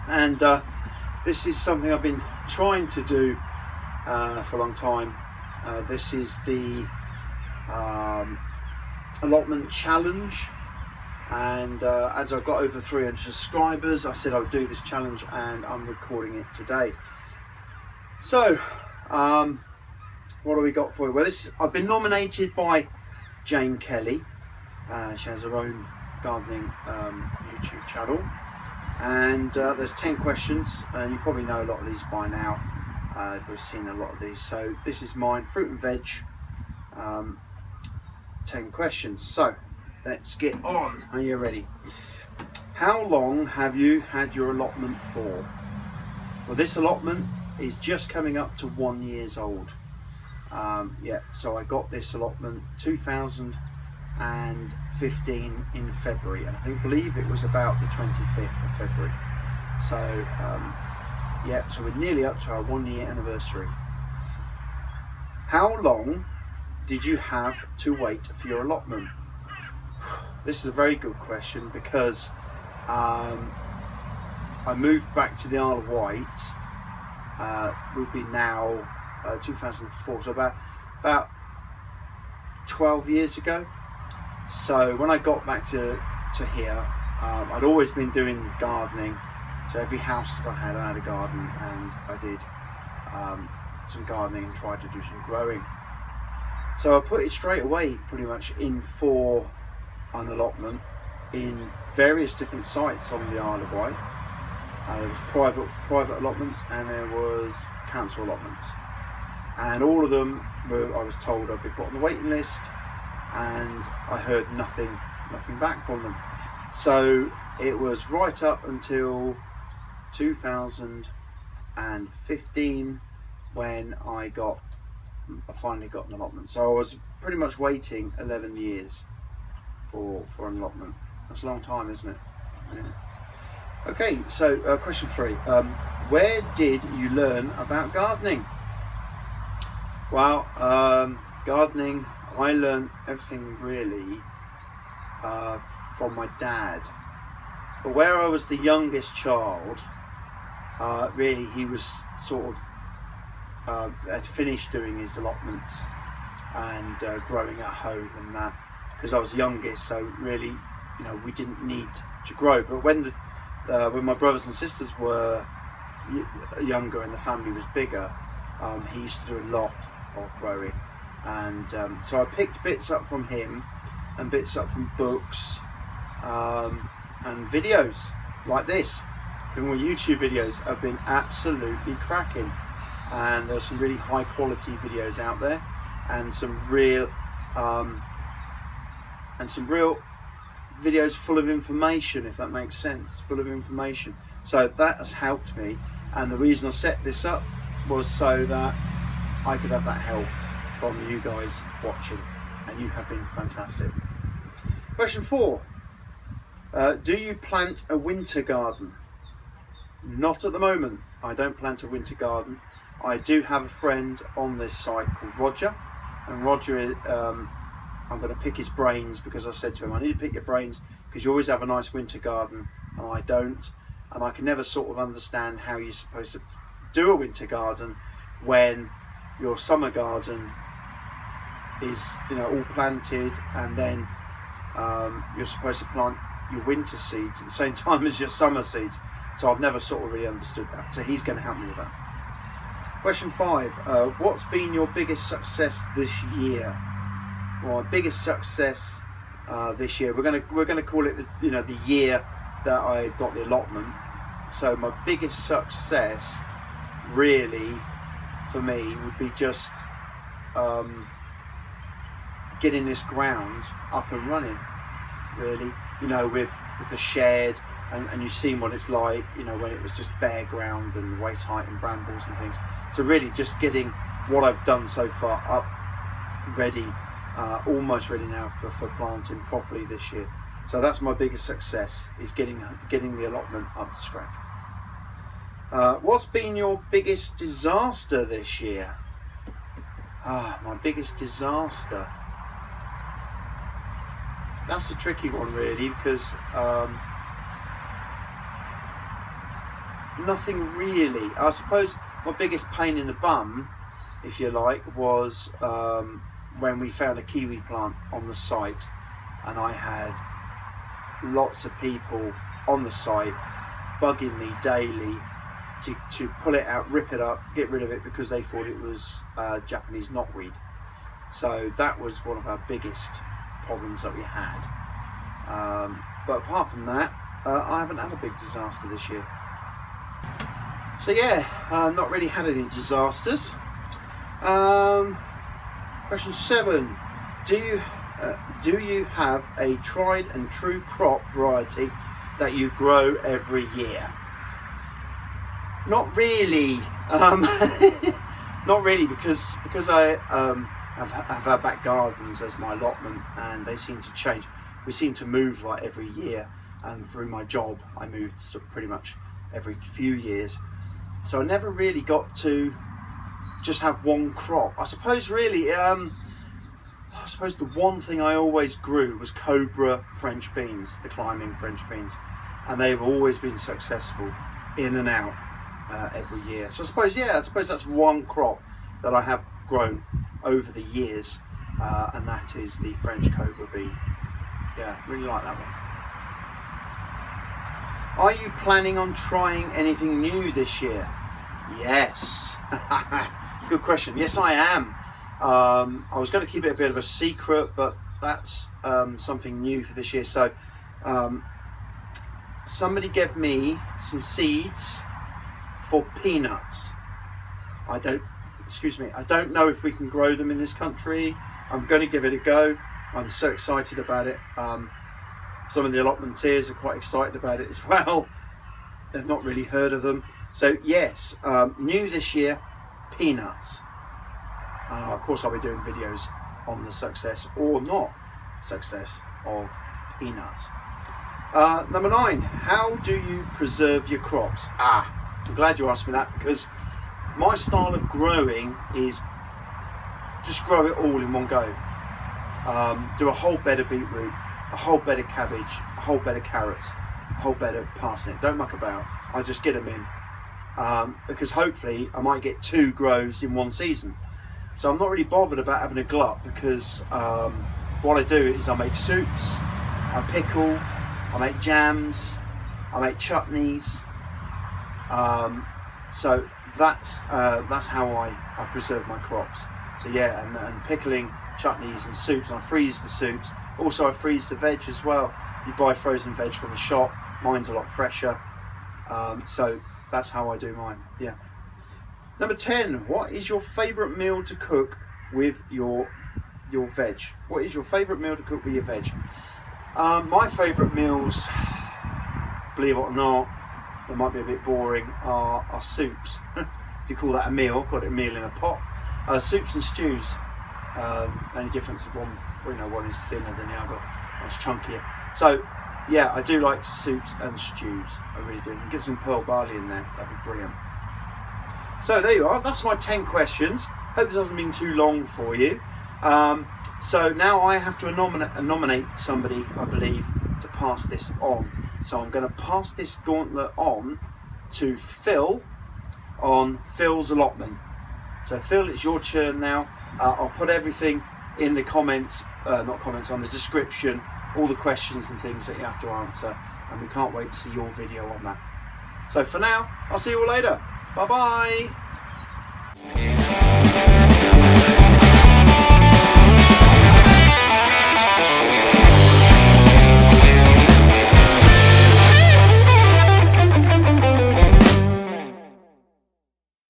and this is something I've been trying to do for a long time. This is the allotment challenge, and as I got over 300 subscribers, I said I would do this challenge, and I'm recording it today. So what have we got for you? Well, I've been nominated by Jane Kelly. She has her own gardening YouTube channel, and there's 10 questions, and you probably know a lot of these by now. We've seen a lot of these. So this is mine, fruit and veg, 10 questions. So let's get on. Are you ready? How long have you had your allotment for? Well, this allotment is just coming up to 1 year old. Yeah, so I got this allotment 2015 in February. I believe it was about the 25th of February. So yeah, so we're nearly up to our 1 year anniversary. How long did you have to wait for your allotment? This is a very good question, because I moved back to the Isle of Wight. Would be now 2004, so about 12 years ago. So when I got back to here, I'd always been doing gardening. So every house that I had a garden, and I did some gardening and tried to do some growing. So I put it straight away pretty much in for an allotment in various different sites on the Isle of Wight. There was private allotments, and there was council allotments, and all of them were, I was told, I'd be put on the waiting list, and I heard nothing back from them. So it was right up until 2015 when I finally got an allotment. So I was pretty much waiting 11 years for an allotment. That's a long time, isn't it? Yeah. Okay, so question 3. Where did you learn about gardening? Well, gardening, I learned everything really from my dad. But where I was the youngest child, really he was sort of had finished doing his allotments and growing at home and that, because I was youngest, so really, you know, we didn't need to grow. But when my brothers and sisters were younger and the family was bigger, he used to do a lot of growing, and so I picked bits up from him and bits up from books and videos like this. And my YouTube videos have been absolutely cracking, and there's some really high quality videos out there, and some real videos full of information, if that makes sense, full of information. So that has helped me, and the reason I set this up was so that I could have that help from you guys watching, and you have been fantastic. Question 4. Do you plant a winter garden? Not at the moment. I don't plant a winter garden. I do have a friend on this site called Roger, and Roger, I'm going to pick his brains, because I said to him, I need to pick your brains because you always have a nice winter garden and I don't, and I can never sort of understand how you're supposed to do a winter garden when your summer garden is, you know, all planted, and then you're supposed to plant your winter seeds at the same time as your summer seeds. So I've never sort of really understood that. So he's going to help me with that. Question 5. What's been your biggest success this year? Well, my biggest success this year, we're going to call it the year that I got the allotment. So my biggest success really for me would be just getting this ground up and running, really, you know, with the shed, and you've seen what it's like, you know, when it was just bare ground and waist height and brambles and things. So really just getting what I've done so far up, ready, almost ready now for planting properly this year. So that's my biggest success, is getting the allotment up to scratch. What's been your biggest disaster this year? My biggest disaster. That's a tricky one, really, because nothing really. I suppose my biggest pain in the bum, if you like, was when we found a kiwi plant on the site, and I had lots of people on the site bugging me daily to pull it out, rip it up, get rid of it, because they thought it was Japanese knotweed. So that was one of our biggest problems that we had. But apart from that, I haven't had a big disaster this year. So yeah, not really had any disasters. Question 7: Do you have a tried and true crop variety that you grow every year? Not really. Not really, because I have our back gardens as my allotment, and they seem to change. We seem to move like every year, and through my job I moved pretty much every few years, so I never really got to just have one crop. I suppose really the one thing I always grew was Cobra French beans, the climbing French beans, and they've always been successful in and out every year. So I suppose that's one crop that I have grown over the years, and that is the French Cobra bean. Yeah, really like that one. Are you planning on trying anything new this year? Yes. Good question. Yes, I am. I was going to keep it a bit of a secret, but that's something new for this year. So somebody gave me some seeds for peanuts. I don't know if we can grow them in this country. I'm going to give it a go. I'm so excited about it. Some of the allotmenteers are quite excited about it as well. They've not really heard of them. So yes, new this year, peanuts. Of course I'll be doing videos on the success or not success of peanuts. Number 9, how do you preserve your crops? I'm glad you asked me that, because my style of growing is just grow it all in one go. Do a whole bed of beetroot, a whole bed of cabbage, a whole bed of carrots, a whole bed of parsnip. Don't muck about. I just get them in, because hopefully I might get 2 grows in one season. So I'm not really bothered about having a glut, because what I do is I make soups, I pickle, I make jams, I make chutneys. So that's how I preserve my crops. So yeah, and pickling, chutneys and soups, and I freeze the soups. Also I freeze the veg as well. You buy frozen veg from the shop, mine's a lot fresher. So that's how I do mine, yeah. Number 10, what is your favourite meal to cook with your veg? What is your favourite meal to cook with your veg? My favourite meals, believe it or not, they might be a bit boring, are soups. If you call that a meal, call it a meal in a pot. Soups and stews. Only difference is one is thinner than the other, one's chunkier. So yeah, I do like soups and stews, I really do. And get some pearl barley in there, that'd be brilliant. So there you are, that's my 10 questions. Hope this hasn't been too long for you. So now I have to nominate somebody, I believe, to pass this on. So I'm going to pass this gauntlet on to Phill on Phil's allotment. So Phill, it's your turn now. I'll put everything in the comments, not comments, on the description, all the questions and things that you have to answer, and we can't wait to see your video on that. So for now, I'll see you all later. Bye bye.